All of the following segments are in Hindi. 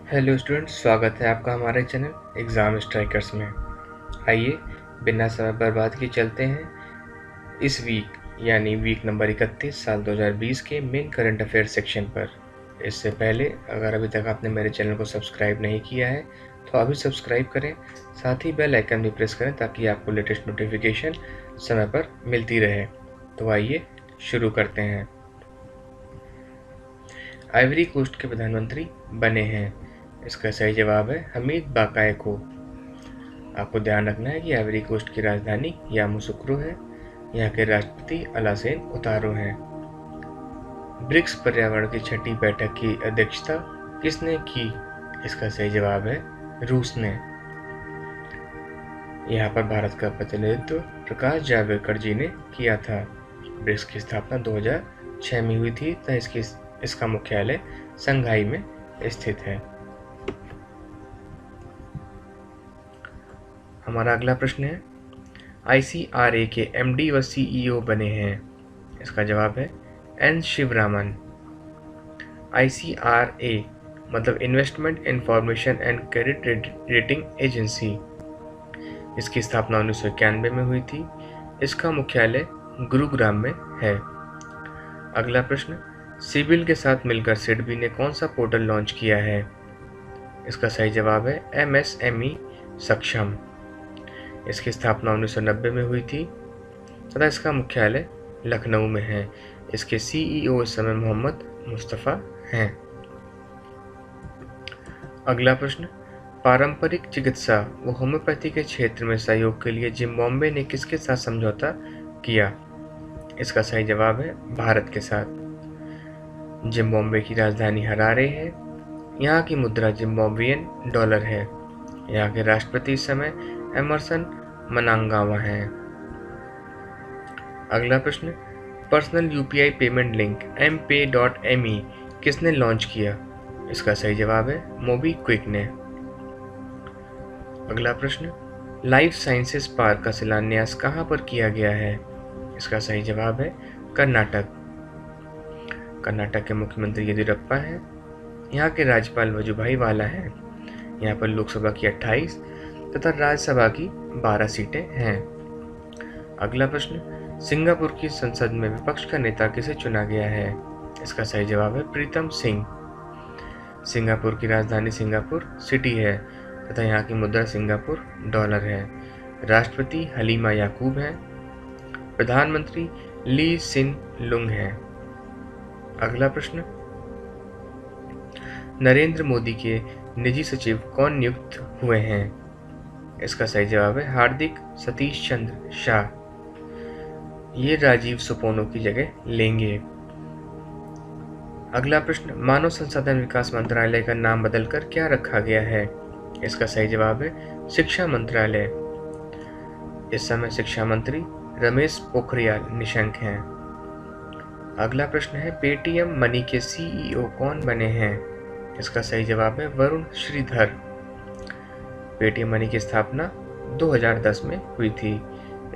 हेलो स्टूडेंट्स, स्वागत है आपका हमारे चैनल एग्ज़ाम स्ट्राइकर्स में। आइए बिना समय बर्बाद किए चलते हैं इस वीक यानी वीक नंबर 31 साल 2020 के मेन करंट अफेयर सेक्शन पर। इससे पहले अगर अभी तक आपने मेरे चैनल को सब्सक्राइब नहीं किया है तो अभी सब्सक्राइब करें, साथ ही बेल आइकन भी प्रेस करें ताकि आपको लेटेस्ट नोटिफिकेशन समय पर मिलती रहे। तो आइए शुरू करते हैं। आइवरी कोस्ट के प्रधानमंत्री बने हैं, इसका सही जवाब है हमीद बाकायको। आपको ध्यान रखना है कि आइवरी कोस्ट की राजधानी यामोसुक्रो है। यहाँ के राष्ट्रपति अलासेन उतारो हैं। ब्रिक्स पर्यावरण की छठी बैठक की अध्यक्षता किसने की? इसका सही जवाब है रूस ने। यहाँ पर भारत का प्रतिनिधित्व प्रकाश जावड़ेकर जी ने किया था। ब्रिक्स की स्थापना 2006 में हुई थी तथा इसका मुख्यालय शंघाई में स्थित है। हमारा अगला प्रश्न है, ICRA के MD व CEO बने हैं। इसका जवाब है एन शिवरामन। ICRA मतलब investment information and credit rating agency. इसकी स्थापना 1991 में हुई थी। इसका मुख्यालय गुरुग्राम में है। अगला प्रश्न, सिबिल के साथ मिलकर सिडबी ने कौन सा पोर्टल लॉन्च किया है? इसका सही जवाब है MSME सक्षम। इसकी स्थापना 1990 में हुई थी तथा इसका मुख्यालय लखनऊ में है। इसके CEO इस समय मोहम्मद मुस्तफ़ा हैं। अगला प्रश्न, पारंपरिक चिकित्सा व होम्योपैथी के क्षेत्र में सहयोग के लिए जिम्बाब्वे ने किसके साथ समझौता किया? इसका सही जवाब है भारत के साथ। जिम्बाब्वे की राजधानी हरारे है। यहाँ की मुद्रा जिम्बाब्वियन डॉलर है। यहाँ के राष्ट्रपति इस समय एमरसन मनांगावा हैं। अगला प्रश्न, personal UPI payment link MPay.me किसने लॉन्च किया? इसका सही जवाब है मोबीक्विक ने। अगला प्रश्न, लाइफ साइंसेस पार्क का शिलान्यास कहाँ पर किया गया है? इसका सही जवाब है कर्नाटक। कर्नाटक के मुख्यमंत्री येदियुरप्पा हैं। यहाँ के राज्यपाल वजुभाई वाला हैं। यहाँ पर लोकसभा की 28 तथा राज्यसभा की 12 सीटें हैं। अगला प्रश्न, सिंगापुर की संसद में विपक्ष का नेता किसे चुना गया है? इसका सही जवाब है प्रीतम सिंह। सिंगापुर की राजधानी सिंगापुर सिटी है तथा यहाँ की मुद्रा सिंगापुर डॉलर है। राष्ट्रपति हलीमा याकूब हैं। प्रधानमंत्री ली सिन लुंग हैं। अगला प्रश्न, नरेंद्र मोदी के निजी सचिव कौन नियुक्त हुए हैं? इसका सही जवाब है हार्दिक सतीश चंद्र शाह। ये राजीव सुपोनो की जगह लेंगे। अगला प्रश्न, मानव संसाधन विकास मंत्रालय का नाम बदलकर क्या रखा गया है? इसका सही जवाब है शिक्षा मंत्रालय। इस समय शिक्षा मंत्री रमेश पोखरियाल निशंक हैं। अगला प्रश्न है, पेटीएम मनी के CEO कौन बने हैं? इसका सही जवाब है वरुण श्रीधर। पेटीएम मनी की स्थापना 2010 में हुई थी।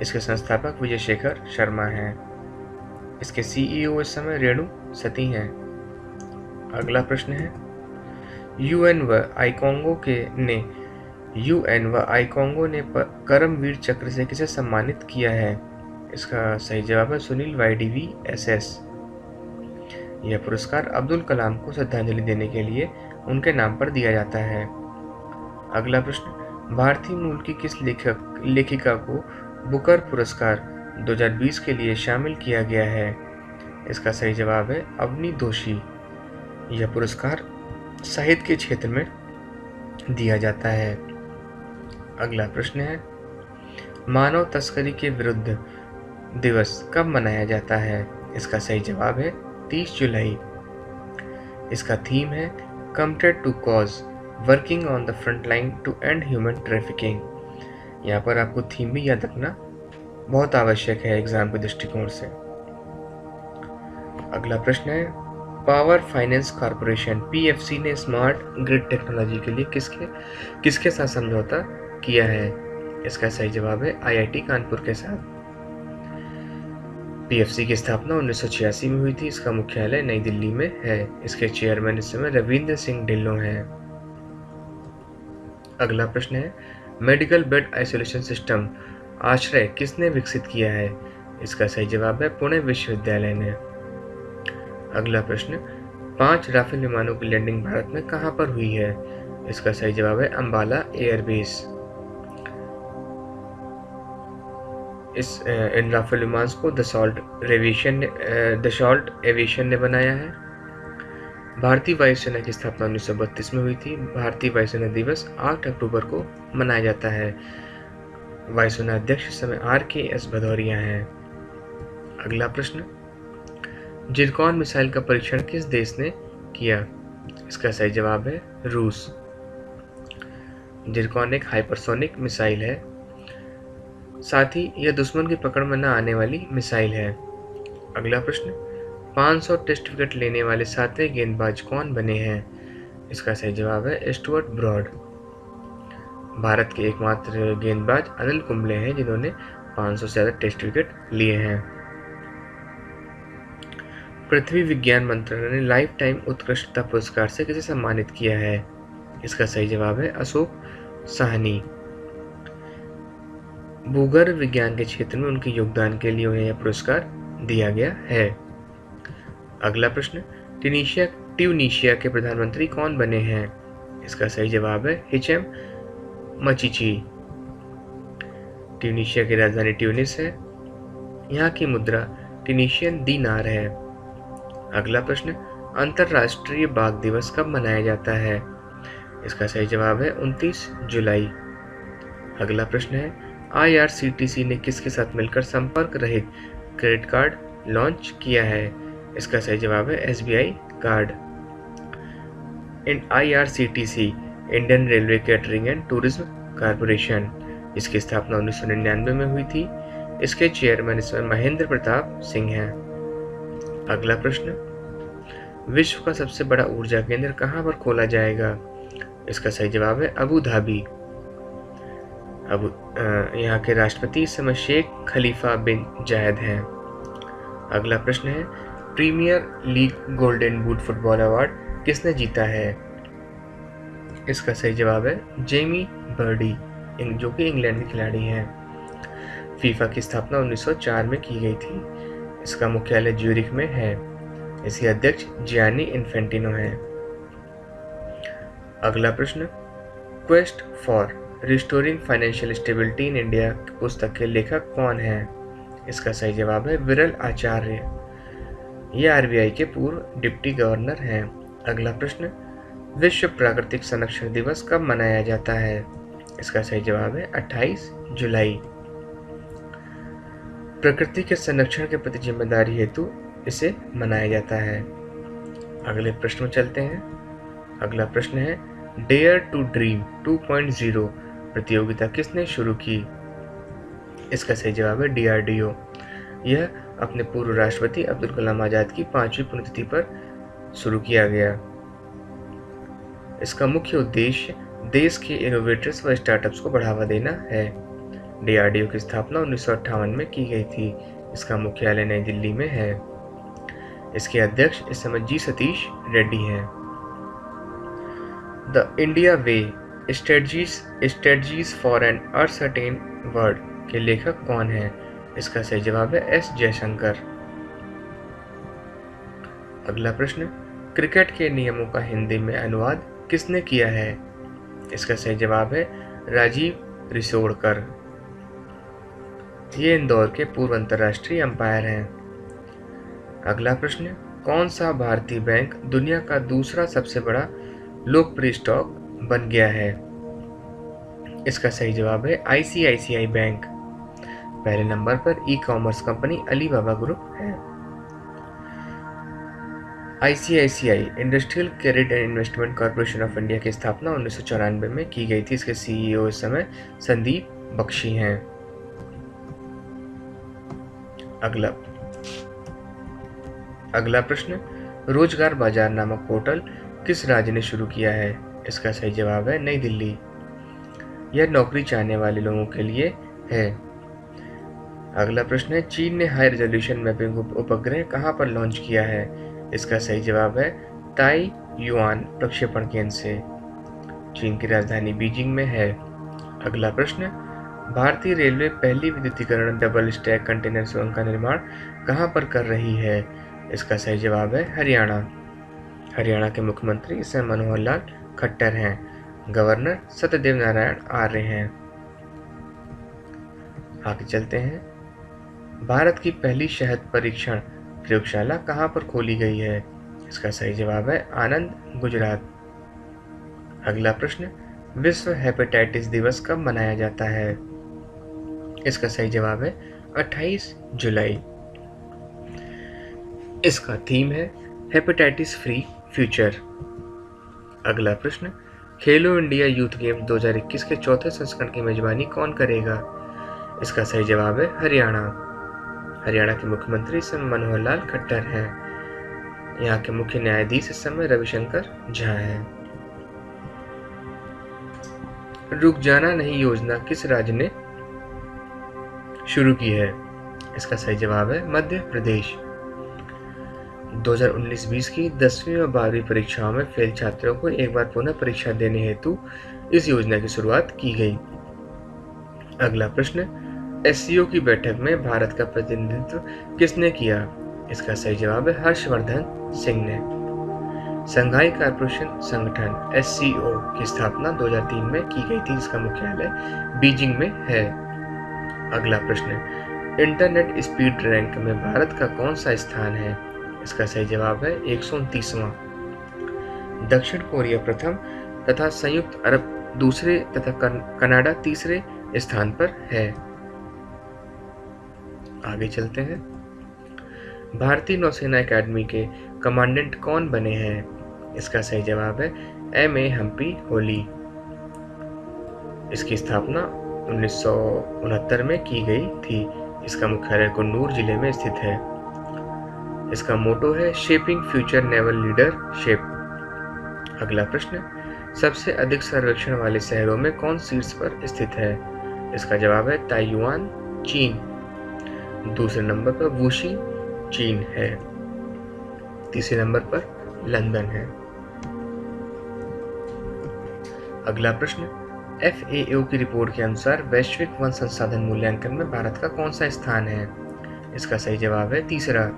इसके संस्थापक विजय शेखर शर्मा हैं। इसके CEO इस समय रेणु सती हैं। अगला प्रश्न है, UN व आईकोंगो ने करमवीर चक्र से किसे सम्मानित किया है? इसका सही जवाब है सुनील YDV-SS। यह पुरस्कार अब्दुल कलाम को श्रद्धांजलि देने के लिए उनके नाम पर दिया जाता है। अगला प्रश्न, भारतीय मूल की किस लेखिका को बुकर पुरस्कार 2020 के लिए शामिल किया गया है? इसका सही जवाब है अवनी दोषी। यह पुरस्कार साहित्य के क्षेत्र में दिया जाता है। अगला प्रश्न है, मानव तस्करी के विरुद्ध दिवस कब मनाया जाता है? इसका सही जवाब है 30 जुलाई। इसका थीम है committed to cause working on the front line to end human trafficking. यहाँ पर आपको थीम भी याद रखना बहुत आवश्यक है एग्जाम के दृष्टिकोण से। अगला प्रश्न है, पावर फाइनेंस कॉर्पोरेशन PFC ने स्मार्ट ग्रिड टेक्नोलॉजी के लिए किसके साथ समझौता किया है? इसका सही जवाब है IIT कानपुर के साथ। PFC की स्थापना 1986 में हुई थी। इसका मुख्यालय नई दिल्ली में है। इसके चेयरमैन इस समय रविंद्र सिंह ढिल्लों हैं। अगला प्रश्न है, मेडिकल बेड आइसोलेशन सिस्टम आश्रय किसने विकसित किया है? इसका सही जवाब है पुणे विश्वविद्यालय ने। अगला प्रश्न, 5 राफेल विमानों की लैंडिंग भारत में कहां पर हुई है? इसका सही जवाब है अंबाला एयरबेस। इन राफेल विमान को दसॉल्ट एविएशन ने बनाया है। भारतीय वायुसेना की स्थापना 1932 में हुई थी। भारतीय वायुसेना दिवस 8 अक्टूबर को मनाया जाता है। वायुसेना अध्यक्ष इस समय RKS भदौरिया हैं। अगला प्रश्न, जिरकॉन मिसाइल का परीक्षण किस देश ने किया? इसका सही जवाब है रूस। जिरकॉन एक हाइपरसोनिक मिसाइल है, साथ ही यह दुश्मन की पकड़ में न आने वाली मिसाइल है। अगला प्रश्न, 500 टेस्ट विकेट लेने वाले 7वें गेंदबाज कौन बने हैं? इसका सही जवाब है स्टुअर्ट ब्रॉड। भारत के एकमात्र गेंदबाज अनिल कुंबले हैं जिन्होंने 500 से ज्यादा टेस्ट विकेट लिए हैं। पृथ्वी विज्ञान मंत्रालय ने लाइफ टाइम उत्कृष्टता पुरस्कार से किसे सम्मानित किया है? इसका सही जवाब है अशोक साहनी। भूगर्भ विज्ञान के क्षेत्र में उनके योगदान के लिए उन्हें यह पुरस्कार दिया गया है। अगला प्रश्न, ट्यूनीशिया के प्रधानमंत्री कौन बने हैं? इसका सही जवाब है हिचेम मचीची। ट्यूनीशिया की राजधानी ट्यूनिस है। यहाँ की मुद्रा ट्यूनीशियन दीनार है। अगला प्रश्न, अंतरराष्ट्रीय बाघ दिवस कब मनाया जाता है? इसका सही जवाब है 29 जुलाई। अगला प्रश्न है, IRCTC ने किसके साथ मिलकर संपर्क रहित क्रेडिट कार्ड लॉन्च किया है? इसका सही जवाब है SBI card. IRCTC Indian railway catering and tourism corporation, इसकी स्थापना 1999 में हुई थी। इसके चेयरमैन इस समय महेंद्र प्रताप सिंह हैं। अगला प्रश्न, विश्व का सबसे बड़ा ऊर्जा केंद्र कहां पर खोला जाएगा? इसका सही जवाब है अबू धाबी। यहाँ के राष्ट्रपति इस समय शेख खलीफा बिन जायद हैं। अगला प्रश्न है, premier league golden boot football award किसने जीता है? इसका सही जवाब है जेमी बर्डी, जो कि इंग्लैंड के खिलाड़ी हैं। फीफा की स्थापना 1904 में की गई थी। इसका मुख्यालय ज्यूरिख में है। इसके अध्यक्ष जियानी इन्फेंटिनो हैं। अगला प्रश्न, quest for restoring financial stability in India पुस्तक के लेखक कौन हैं? इसका सही जवाब है विरल आचार्य। ये RBI के पूर्व डिप्टी गवर्नर हैं। अगला प्रश्न, विश्व प्राकृतिक संरक्षण दिवस कब मनाया जाता है? इसका सही जवाब है 28 जुलाई। प्रकृति के संरक्षण के प्रति जिम्मेदारी हेतु इसे मनाया जाता है। अगले प्रश्न में चलते हैं। अगला प्रश्न है, डेयर टू ड्रीम 2.0 प्रतियोगिता किसने शुरू की? इसका सही जवाब है DRDO। यह अपने पूर्व राष्ट्रपति अब्दुल कलाम आजाद की 5वीं पुण्यतिथि पर शुरू किया गया। इसका मुख्य उद्देश्य देश के इनोवेटर्स व स्टार्टअप्स को बढ़ावा देना है। DRDO की स्थापना 1958 में की गई थी। इसका मुख्यालय नई दिल्ली में है। इसके अध्यक्ष इस समय G सतीश रेड्डी हैं। The India way strategies for an uncertain world के लेखक कौन हैं? इसका सही जवाब है S जयशंकर। अगला प्रश्न, क्रिकेट के नियमों का हिंदी में अनुवाद किसने किया है? इसका सही जवाब है राजीव रिसोडकर। ये इंदौर के पूर्व अंतर्राष्ट्रीय अंपायर हैं। अगला प्रश्न, कौन सा भारतीय बैंक दुनिया का दूसरा सबसे बड़ा लोकप्रिय स्टॉक बन गया है? इसका सही जवाब है ICICI बैंक। पहले नंबर पर ई-कॉमर्स कंपनी अलीबाबा ग्रुप है। ICICI industrial credit and investment corporation of India की स्थापना 1994 में की गई थी। इसके CEO इस समय संदीप बख्शी हैं। अगला प्रश्न, रोजगार बाजार नामक पोर्टल किस राज्य ने शुरू किया है? इसका सही जवाब है नई दिल्ली। यह नौकरी चाहने वाले लोगों के लिए है। अगला प्रश्न है, चीन ने हाई रेजोल्यूशन मैपिंग उपग्रह कहां पर लॉन्च किया है? इसका सही जवाब है ताई युआन प्रक्षेपण केंद्र से। चीन की राजधानी बीजिंग में है। अगला प्रश्न, भारतीय रेलवे पहली विद्युतीकरण डबल स्टैक कंटेनर सुरंग का निर्माण कहाँ पर कर रही है? इसका सही जवाब है हरियाणा। हरियाणा के मुख्यमंत्री इस समय मनोहर लाल खट्टर हैं। गवर्नर सत्यदेव नारायण आर्य हैं। आगे चलते हैं। भारत की पहली शहद परीक्षण प्रयोगशाला कहाँ पर खोली गई है? इसका सही जवाब है आनंद, गुजरात। अगला प्रश्न, विश्व हेपेटाइटिस दिवस कब मनाया जाता है? इसका सही जवाब है 28 जुलाई। इसका थीम है हेपेटाइटिस फ्री फ्यूचर। अगला प्रश्न, खेलो इंडिया यूथ गेम्स 2021 के चौथे संस्करण की मेजबानी कौन करेगा? इसका सही जवाब है हरियाणा। हरियाणा के मुख्यमंत्री इस समय मनोहर लाल खट्टर हैं। यहाँ के मुख्य न्यायाधीश इस समय रविशंकर झा हैं। रुक जाना नहीं योजना किस राज्य ने शुरू की है? इसका सही जवाब है मध्य प्रदेश। 2019-20 की 10वीं और 12वीं परीक्षाओं में फेल छात्रों को एक बार पुनः परीक्षा देने हेतु इस योजना की शुरुआत की गई। अगला प्रश्न, एससीओ की बैठक में भारत का प्रतिनिधित्व किसने किया? इसका सही जवाब है हर्षवर्धन सिंह ने। संघाई कॉर्पोरेशन संगठन एससीओ की स्थापना 2003 में की गई थी, जिसका मुख्यालय बीजिंग में है। अगला प्रश्न, इंटरनेट स्पीड रैंक में भारत का कौन सा स्थान है? इसका सही जवाब है 129वां। दक्षिण कोरिया प्रथम तथा संयुक्त अरब दूसरे तथा कनाडा तीसरे स्थान पर है। आगे चलते हैं। भारतीय नौसेना एकेडमी के कमांडेंट कौन बने हैं? इसका सही जवाब है M.A. हम्पी होली। इसकी स्थापना 1969 में की गई थी। इसका मुख्यालय कुन्नूर जिले में स्थित है। इसका मोटो है शेपिंग फ्यूचर नेवल लीडरशिप। अगला प्रश्न, सबसे अधिक सर्वेक्षण वाले शहरों में कौन शीर्ष पर स्थित है? इसका जवाब है ताइवान, चीन। दूसरे नंबर पर वुशी, चीन है। तीसरे नंबर पर लंदन है। अगला प्रश्न, FAO की रिपोर्ट के अनुसार वैश्विक वन संसाधन मूल्यांकन में भारत का कौन सा स्थान है? इसका सही जवाब है तीसरा।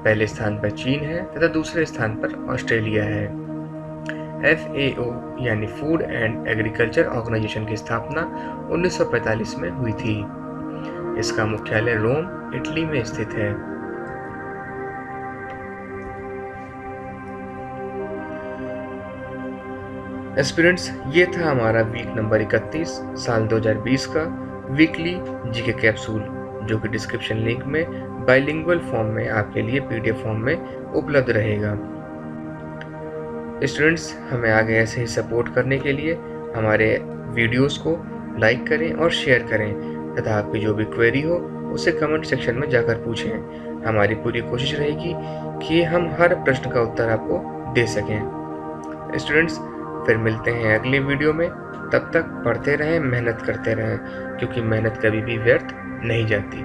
पहले स्थान पर चीन है तथा दूसरे स्थान पर ऑस्ट्रेलिया है। FAO यानी फूड एंड एग्रीकल्चर ऑर्गेनाइजेशन की स्थापना 1945 में हुई थी। इसका मुख्यालय रोम, इटली में स्थित है। एस्पिरेंट्स, ये था हमारा वीक नंबर 31 साल 2020 का वीकली जीके कैप्सूल, जो कि डिस्क्रिप्शन लिंक में बाइलिंगुअल फॉर्म में आपके लिए PDF फॉर्म में उपलब्ध रहेगा। स्टूडेंट्स, हमें आगे ऐसे ही सपोर्ट करने के लिए हमारे वीडियोस को लाइक करें और शेयर करें तथा आपकी जो भी क्वेरी हो उसे कमेंट सेक्शन में जाकर पूछें। हमारी पूरी कोशिश रहेगी कि हम हर प्रश्न का उत्तर आपको दे सकें। स्टूडेंट्स, फिर मिलते हैं अगले वीडियो में। तब तक पढ़ते रहें, मेहनत करते रहें, क्योंकि मेहनत कभी भी व्यर्थ नहीं जाती।